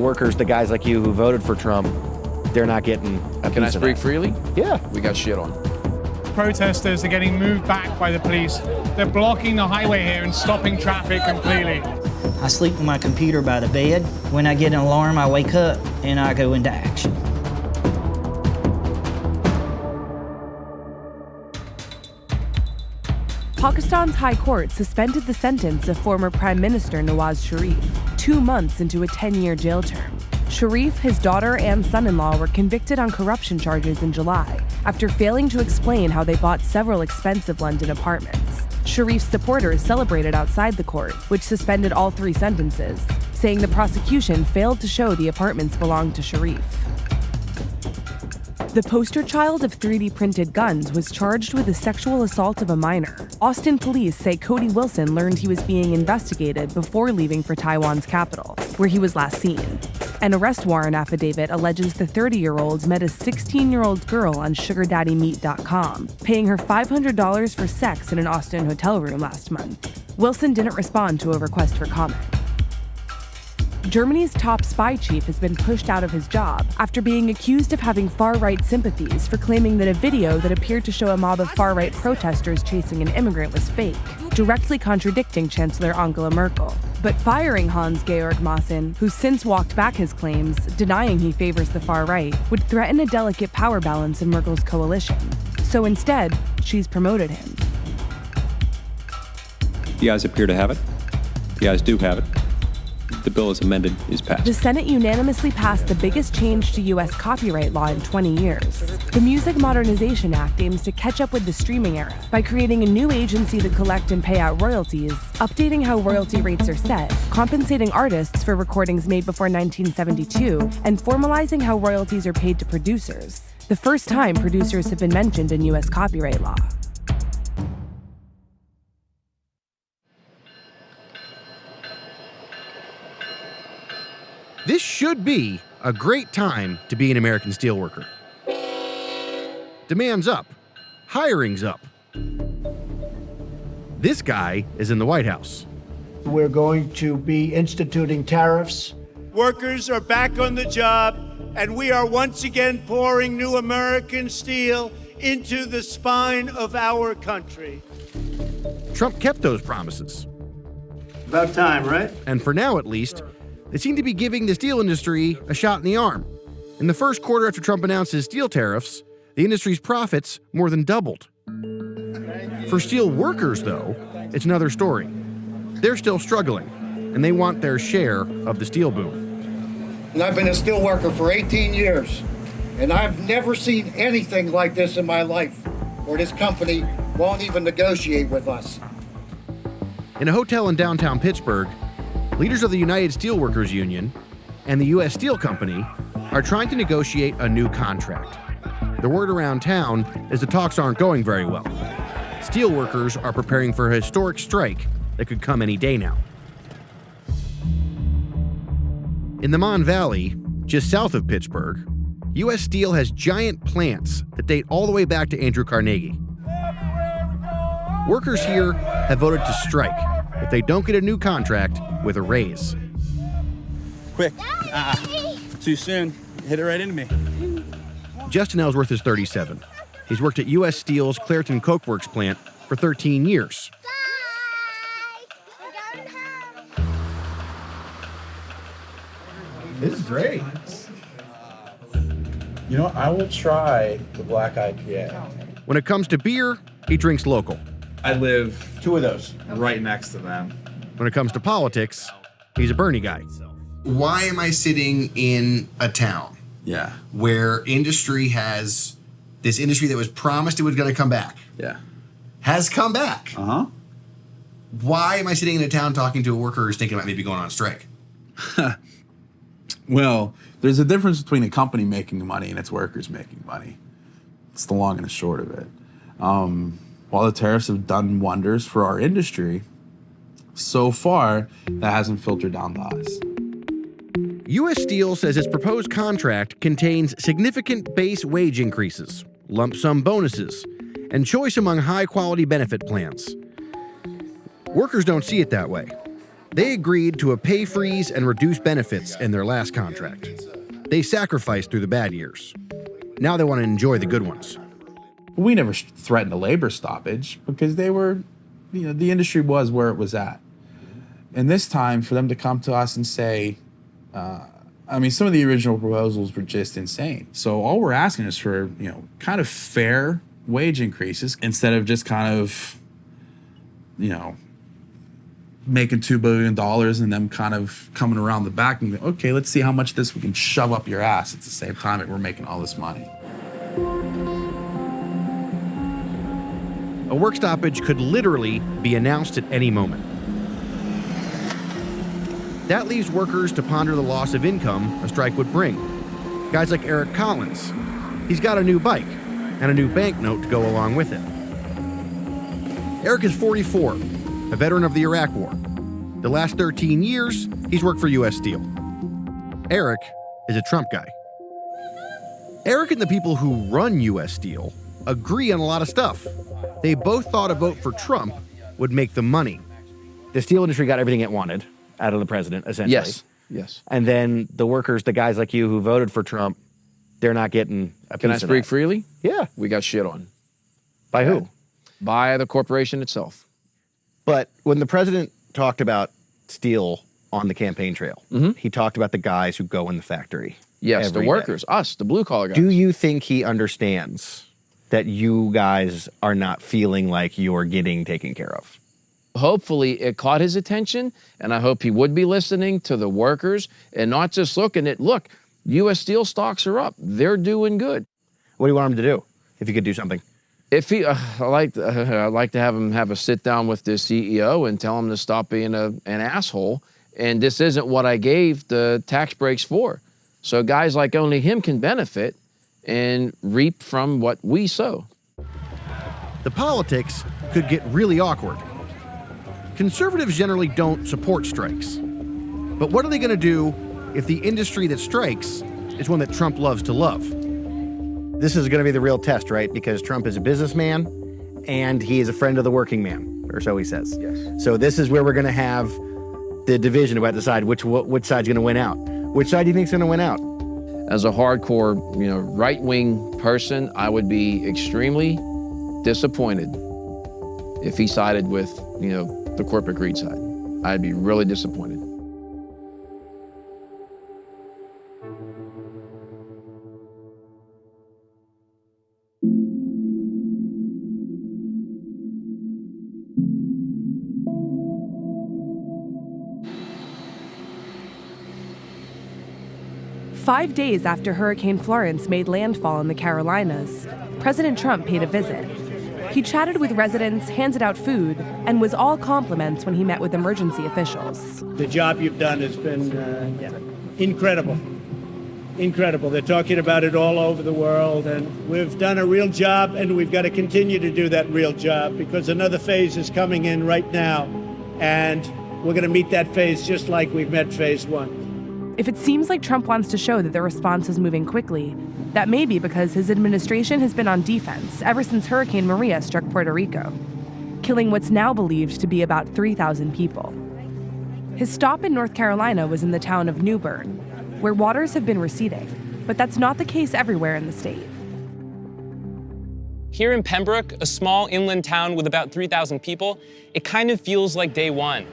workers, the guys like you who voted for Trump, they're not getting a piece Can I of speak that. freely? Yeah. We got shit on. Protesters are getting moved back by the police. They're blocking the highway here and stopping traffic completely. I sleep with my computer by the bed. When I get an alarm, I wake up and I go into action. Pakistan's High Court suspended the sentence of former Prime Minister Nawaz Sharif 2 months into a 10-year jail term. Sharif, his daughter, and son-in-law were convicted on corruption charges in July after failing to explain how they bought several expensive London apartments. Sharif's supporters celebrated outside the court, which suspended all 3 sentences, saying the prosecution failed to show the apartments belonged to Sharif. The poster child of 3D printed guns was charged with the sexual assault of a minor. Austin police say Cody Wilson learned he was being investigated before leaving for Taiwan's capital, where he was last seen. An arrest warrant affidavit alleges the 30-year-old met a 16-year-old girl on SugarDaddyMeet.com, paying her $500 for sex in an Austin hotel room last month. Wilson didn't respond to a request for comment. Germany's top spy chief has been pushed out of his job after being accused of having far-right sympathies for claiming that a video that appeared to show a mob of far-right protesters chasing an immigrant was fake, directly contradicting Chancellor Angela Merkel. But firing Hans-Georg Maaßen, who's since walked back his claims, denying he favors the far right, would threaten a delicate power balance in Merkel's coalition. So instead, she's promoted him. The ayes appear to have it. The ayes do have it. The bill as amended is passed. The Senate unanimously passed the biggest change to U.S. copyright law in 20 years. The Music Modernization Act aims to catch up with the streaming era by creating a new agency to collect and pay out royalties, updating how royalty rates are set, compensating artists for recordings made before 1972, and formalizing how royalties are paid to producers. The first time producers have been mentioned in U.S. copyright law. This should be a great time to be an American steelworker. Demand's up. Hiring's up. This guy is in the White House. We're going to be instituting tariffs. Workers are back on the job, and we are once again pouring new American steel into the spine of our country. Trump kept those promises. About time, right? And for now, at least, they seem to be giving the steel industry a shot in the arm. In the first quarter after Trump announced his steel tariffs, the industry's profits more than doubled. For steel workers, though, it's another story. They're still struggling, and they want their share of the steel boom. And I've been a steel worker for 18 years, and I've never seen anything like this in my life, where this company won't even negotiate with us. In a hotel in downtown Pittsburgh, leaders of the United Steelworkers Union and the U.S. Steel Company are trying to negotiate a new contract. The word around town is the talks aren't going very well. Steelworkers are preparing for a historic strike that could come any day now. In the Mon Valley, just south of Pittsburgh, U.S. Steel has giant plants that date all the way back to Andrew Carnegie. Workers here have voted to strike if they don't get a new contract with a raise. Quick. Too soon. Hit it right into me. Justin Ellsworth is 37. He's worked at U.S. Steel's Clairton Coke Works plant for 13 years. This is great. You know, I will try the black IPA. When it comes to beer, he drinks local. I live 2 of those right next to them. When it comes to politics, he's a Bernie guy. Why am I sitting in a town where industry has this industry that was promised it was going to come back? Has come back. Why am I sitting in a town talking to a worker who's thinking about maybe going on strike? Well, there's a difference between a company making money and its workers making money. It's the long and the short of it. While the tariffs have done wonders for our industry, so far, that hasn't filtered down to us. U.S. Steel says its proposed contract contains significant base wage increases, lump sum bonuses, and choice among high-quality benefit plans. Workers don't see it that way. They agreed to a pay freeze and reduced benefits in their last contract. They sacrificed through the bad years. Now they want to enjoy the good ones. We never threatened a labor stoppage because they were, the industry was where it was at. And this time, for them to come to us and say, some of the original proposals were just insane. So all we're asking is for, kind of fair wage increases instead of just kind of, making $2 billion and them kind of coming around the back and okay, let's see how much this we can shove up your ass at the same time that we're making all this money. A work stoppage could literally be announced at any moment. That leaves workers to ponder the loss of income a strike would bring. Guys like Eric Collins. He's got a new bike and a new banknote to go along with it. Eric is 44, a veteran of the Iraq War. The last 13 years, he's worked for U.S. Steel. Eric is a Trump guy. Eric and the people who run U.S. Steel agree on a lot of stuff. They both thought a vote for Trump would make them money. The steel industry got everything it wanted out of the president, essentially. Yes. And then the workers, the guys like you who voted for Trump, they're not getting a piece Can I of speak that. freely? Yeah. We got shit on. By who? By the corporation itself. But when the president talked about steel on the campaign trail, he talked about the guys who go in the factory. Yes, every the workers, day. us, the blue-collar guys. Do you think he understands that you guys are not feeling like you're getting taken care of? Hopefully it caught his attention, and I hope he would be listening to the workers and not just looking at, look, U.S. Steel stocks are up. They're doing good. What do you want him to do if he could do something? If he, I'd like to have him have a sit down with the CEO and tell him to stop being an asshole. And this isn't what I gave the tax breaks for. So guys like only him can benefit and reap from what we sow. The politics could get really awkward. Conservatives generally don't support strikes. But what are they going to do if the industry that strikes is one that Trump loves to love? This is going to be the real test, right? Because Trump is a businessman and he is a friend of the working man, or so he says. Yes. So this is where we're going to have the division about decide which side's going to win out. Which side do you think is going to win out? As a hardcore, right-wing person, I would be extremely disappointed if he sided with, the corporate greed side. I'd be really disappointed. Five days after Hurricane Florence made landfall in the Carolinas, President Trump paid a visit. He chatted with residents, handed out food, and was all compliments when he met with emergency officials. The job you've done has been incredible. Incredible. They're talking about it all over the world, and we've done a real job, and we've got to continue to do that real job because another phase is coming in right now, and we're going to meet that phase just like we've met phase one. If it seems like Trump wants to show that the response is moving quickly, that may be because his administration has been on defense ever since Hurricane Maria struck Puerto Rico, killing what's now believed to be about 3,000 people. His stop in North Carolina was in the town of New Bern, where waters have been receding, but that's not the case everywhere in the state. Here in Pembroke, a small inland town with about 3,000 people, it kind of feels like day one.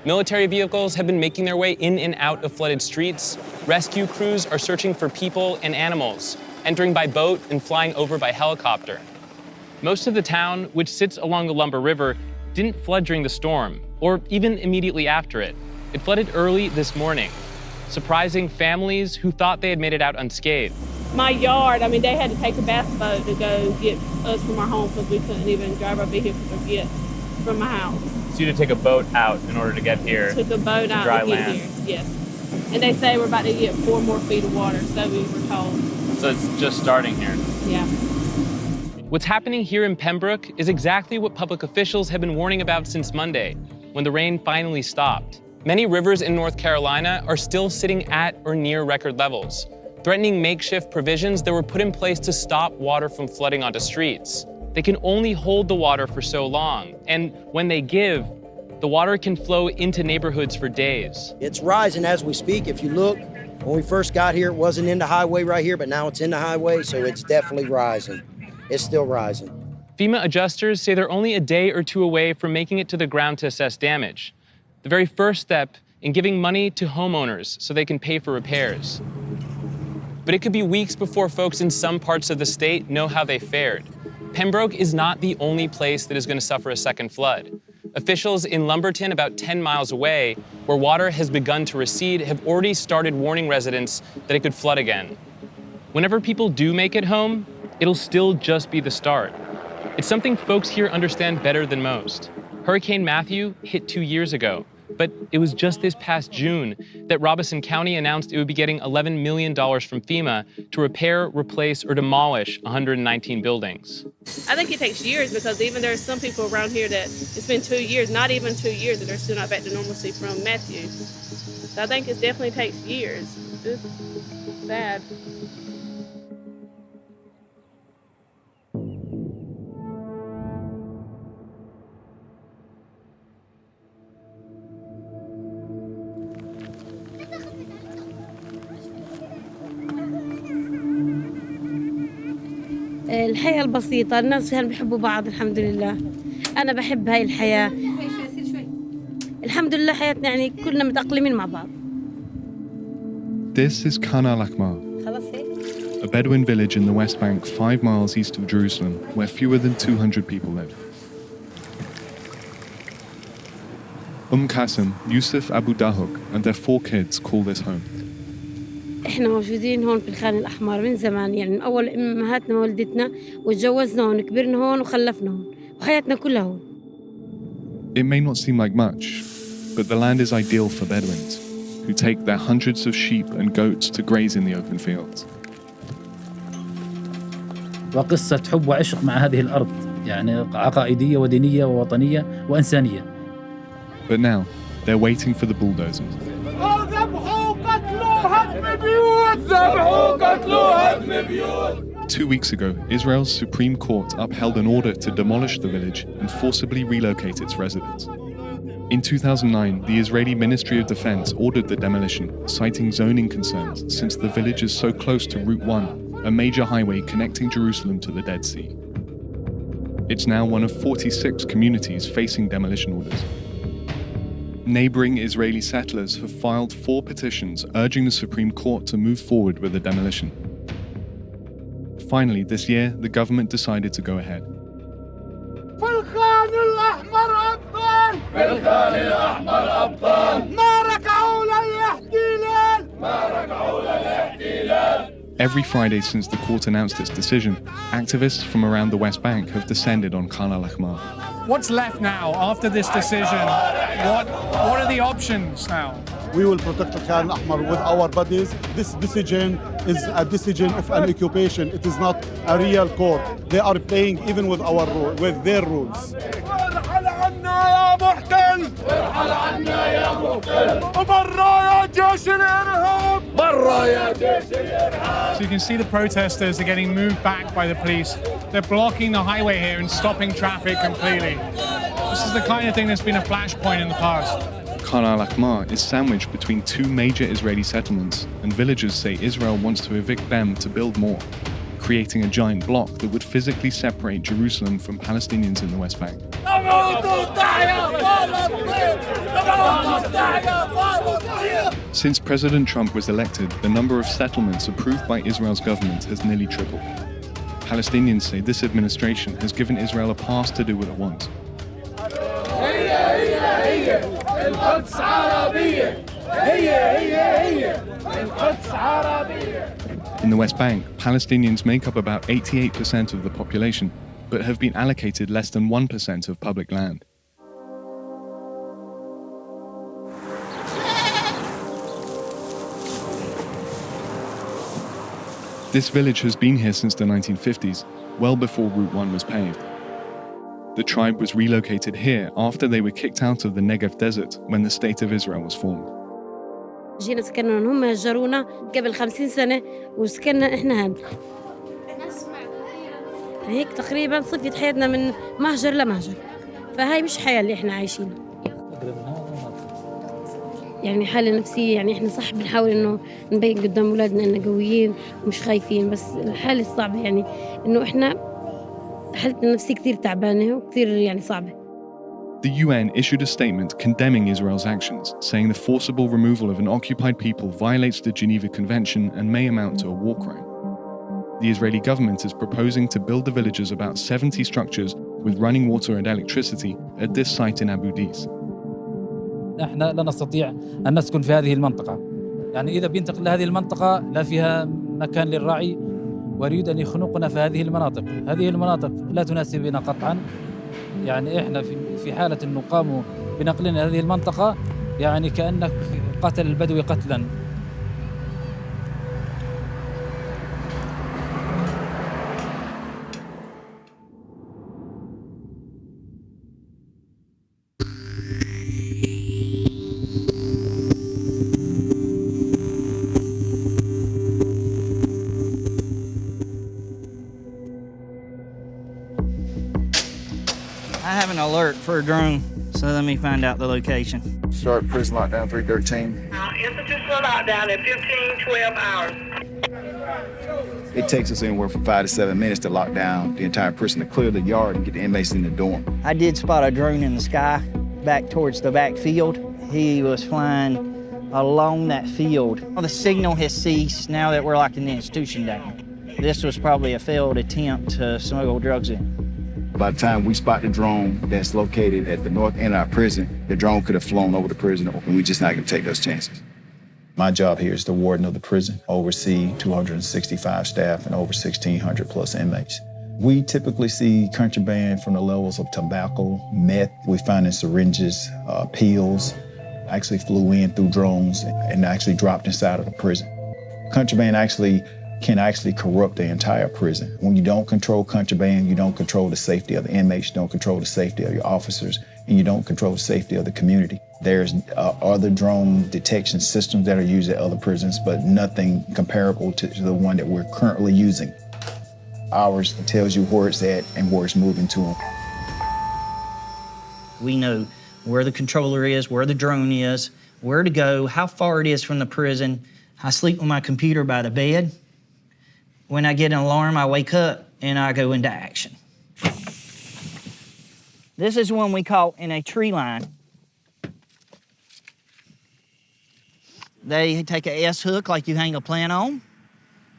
Military vehicles have been making their way in and out of flooded streets. Rescue crews are searching for people and animals, entering by boat and flying over by helicopter. Most of the town, which sits along the Lumber River, didn't flood during the storm, or even immediately after it. It flooded early this morning, surprising families who thought they had made it out unscathed. My yard, they had to take a bass boat to go get us from our home because we couldn't even drive our vehicles or get from my house. So you had to take a boat out in order to get here. Took a boat out dry to get land. here, yes. And they say we're about to get 4 more feet of water, so we were told. So it's just starting here. Yeah. What's happening here in Pembroke is exactly what public officials have been warning about since Monday, when the rain finally stopped. Many rivers in North Carolina are still sitting at or near record levels, threatening makeshift provisions that were put in place to stop water from flooding onto streets. They can only hold the water for so long, and when they give, The water can flow into neighborhoods for days. It's rising as we speak. If you look, when we first got here, it wasn't in the highway right here, but now it's in the highway, so it's definitely rising. It's still rising. FEMA adjusters say they're only a day or two away from making it to the ground to assess damage. The very first step in giving money to homeowners so they can pay for repairs. But it could be weeks before folks in some parts of the state know how they fared. Pembroke is not the only place that is going to suffer a second flood. Officials in Lumberton, about 10 miles away, where water has begun to recede, have already started warning residents that it could flood again. Whenever people do make it home, it'll still just be the start. It's something folks here understand better than most. Hurricane Matthew hit 2 years ago, but it was just this past June that Robeson County announced it would be getting $11 million from FEMA to repair, replace, or demolish 119 buildings. I think it takes years because even there's some people around here that it's been 2 years, not even 2 years, and they're still not back to normalcy from Matthew. So I think it definitely takes years. It's sad. الحياة البسيطة، الناس كانوا بيحبوا بعض الحمد لله. أنا بحب هاي الحياة. الحمد لله حياتنا يعني كلنا متأقلمين مع بعض. This is Khan al-Ahmar, a Bedouin village in the West Bank 5 miles east of Jerusalem, where fewer than 200 people live. Qasim, Yusuf Abu Dahuk, and their 4 kids call this home. إحنا موجودين هون في الخان الأحمر من زمان، يعني من أول أمهاتنا ووالدتنا، وتجوزنا هون، كبرنا هون وخلفنا هون، وحياتنا كلها هون. It may not seem like much, but the land is ideal for Bedouins, who take their hundreds of sheep and goats to graze in the open fields. وقصة حب وعشق مع هذه الأرض، يعني عقائدية ودينية ووطنية وإنسانية. But now, they're waiting for the bulldozers. 2 weeks ago, Israel's Supreme Court upheld an order to demolish the village and forcibly relocate its residents. In 2009, the Israeli Ministry of Defense ordered the demolition, citing zoning concerns since the village is so close to Route 1, a major highway connecting Jerusalem to the Dead Sea. It's now one of 46 communities facing demolition orders. Neighboring Israeli settlers have filed 4 petitions urging the Supreme Court to move forward with the demolition. Finally, this year, the government decided to go ahead. Every Friday since the court announced its decision, activists from around the West Bank have descended on Khan al-Ahmar. What's left now after this decision? What are the options now? We will protect the Khan al-Ahmar with our bodies. This decision is a decision of an occupation. It is not a real court. They are playing even with their rules. So you can see the protesters are getting moved back by the police. They're blocking the highway here and stopping traffic completely. This is the kind of thing that's been a flashpoint in the past. Khan al-Ahmar is sandwiched between 2 major Israeli settlements, and villagers say Israel wants to evict them to build more, creating a giant block that would physically separate Jerusalem from Palestinians in the West Bank. Since President Trump was elected, the number of settlements approved by Israel's government has nearly tripled. Palestinians say this administration has given Israel a pass to do what it wants. In the West Bank, Palestinians make up about 88% of the population, but have been allocated less than 1% of public land. This village has been here since the 1950s, well before Route 1 was paved. The tribe was relocated here after they were kicked out of the Negev desert when the State of Israel was formed. جينا سكننا هم هجرونا قبل 50 سنة وسكننا إحنا هون. هيك تقريبا صفت حياتنا من مهجر لمهجر. فهاي مش حياة اللي إحنا عايشينها. يعني حالة نفسية، يعني إحنا صح بنحاول إنه نبين قدام أولادنا إننا قويين ومش خايفين، بس الحالة الصعبة يعني إنه إحنا حالتنا النفسية كتير تعبانة وكتير يعني صعبة. The UN issued a statement condemning Israel's actions, saying the forcible removal of an occupied people violates the Geneva Convention and may amount to a war crime. The Israeli government is proposing to build the villages about 70 structures with running water and electricity at this site in Abu Dis. نحن لا نستطيع أن نسكن في هذه المنطقة. يعني إذا بينتقل لهذه المنطقة لا فيها مكان للرعي ويريد أن يخنقنا في هذه المناطق. هذه المناطق لا تناسبنا قطعا. يعني إحنا في حالة أنه قاموا بنقلنا هذه المنطقة يعني كأنك قتل البدوي قتلا. I have an alert for a drone, so let me find out the location. Start prison lockdown 313. Institutional lockdown in 12 hours. It takes us anywhere from 5 to 7 minutes to lock down the entire prison, to clear the yard and get the inmates in the dorm. I did spot a drone in the sky back towards the back field. He was flying along that field. Well, the signal has ceased now that we're locking the institution down. This was probably a failed attempt to smuggle drugs in. By the time we spot the drone that's located at the north end of our prison, the drone could have flown over the prison, and we're just not going to take those chances. My job here is the warden of the prison, oversee 265 staff and over 1,600 plus inmates. We typically see contraband from the levels of tobacco, meth. We find in syringes, pills, actually flew in through drones and actually dropped inside of the prison. Contraband can corrupt the entire prison. When you don't control contraband, you don't control the safety of the inmates, you don't control the safety of your officers, and you don't control the safety of the community. There's other drone detection systems that are used at other prisons, but nothing comparable to the one that we're currently using. Ours tells you where it's at and where it's moving to. We know where the controller is, where the drone is, where to go, how far it is from the prison. I sleep with my computer by the bed. When I get an alarm, I wake up and I go into action. This is one we caught in a tree line. They take a S-hook like you hang a plant on,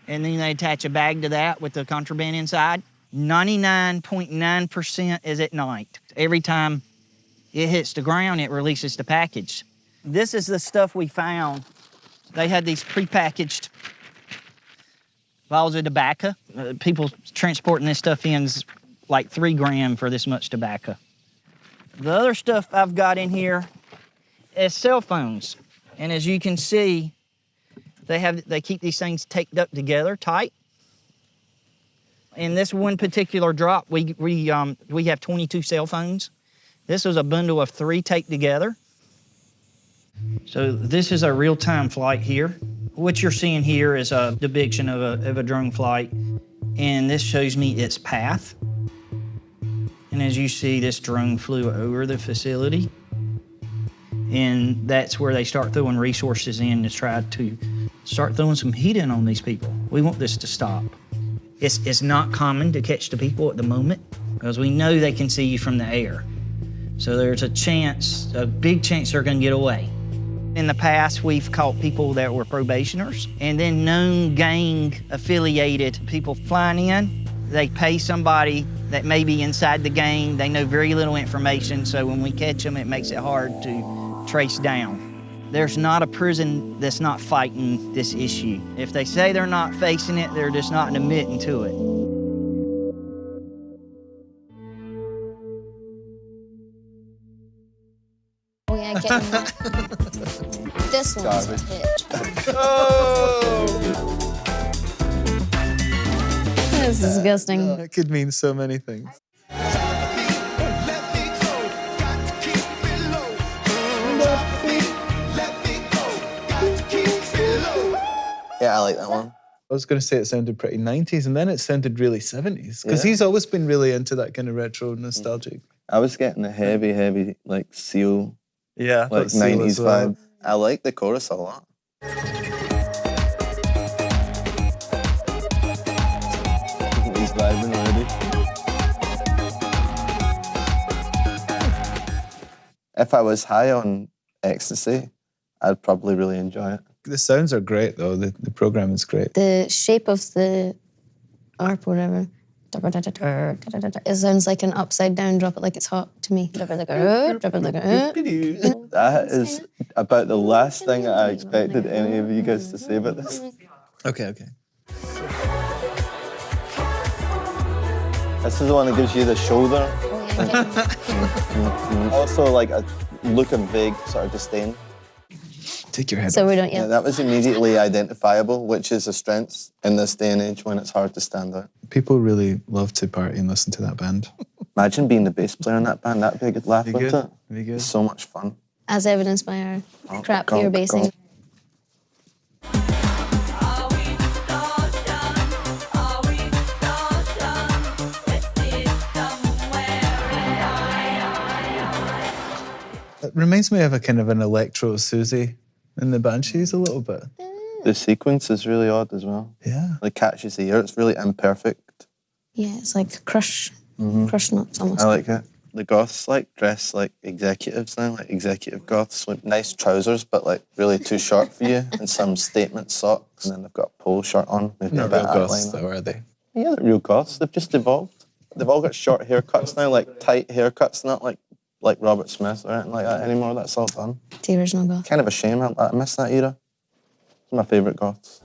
and then they attach a bag to that with the contraband inside. 99.9% is at night. Every time it hits the ground, it releases the package. This is the stuff we found. They had these prepackaged vials of tobacco. People transporting this stuff in is like 3 grams for this much tobacco. The other stuff I've got in here is cell phones. And as you can see, they keep these things taped up together tight. In this one particular drop, we have 22 cell phones. This was a bundle of 3 taped together. So this is a real-time flight here. What you're seeing here is a depiction of a drone flight, and this shows me its path. And as you see, this drone flew over the facility, and that's where they start throwing resources in to try to start throwing some heat in on these people. We want this to stop. It's not common to catch the people at the moment, because we know they can see you from the air. So there's a big chance they're gonna get away. In the past, we've caught people that were probationers and then known gang-affiliated people flying in. They pay somebody that may be inside the gang. They know very little information, so when we catch them, it makes it hard to trace down. There's not a prison that's not fighting this issue. If they say they're not facing it, they're just not admitting to it. We ain't getting that. This one's a hit. This is disgusting. That could mean so many things. Yeah, I like that one. I was going to say it sounded pretty 90s, and then it sounded really 70s, because Yeah. he's always been really into that kind of retro nostalgic. I was getting a heavy, like, Seal Yeah, like 90s vibe. I like the chorus a lot. He's vibing already. If I was high on ecstasy, I'd probably really enjoy it. The sounds are great, though. The program is great. The shape of the ARP, whatever, it sounds like an upside down drop it like it's hot to me. That is about the last thing I expected any of you guys to say about this. Okay. This is the one that gives you the shoulder. Also, like a look of vague sort of disdain. Take your head So off. we don't, yeah. Yeah, that was immediately identifiable, which is a strength in this day and age when it's hard to stand out. People really love to party and listen to that band. Imagine being the bass player in that band. That'd be a good laugh, Be wouldn't good. it? Be good. It's so much fun. As evidenced by our crap gonk, ear basing. gonk. It reminds me of a kind of an electro Susie in the Banshees a little bit. The sequence is really odd as well. Yeah. It catches the ear. It's really imperfect. Yeah, it's like crush nuts almost. I like it. The goths like dress like executives now, like executive goths with nice trousers, but like really too short for you, and some statement socks, and then they've got a polo shirt on. Maybe Not a bit real of goths, outline. though, are they? Yeah, they're real goths. They've just evolved. They've all got short haircuts now, like tight haircuts, not like Robert Smith or anything like that anymore. That's all done. The original goth. Kind of a shame. I miss that era. It's my favourite goths.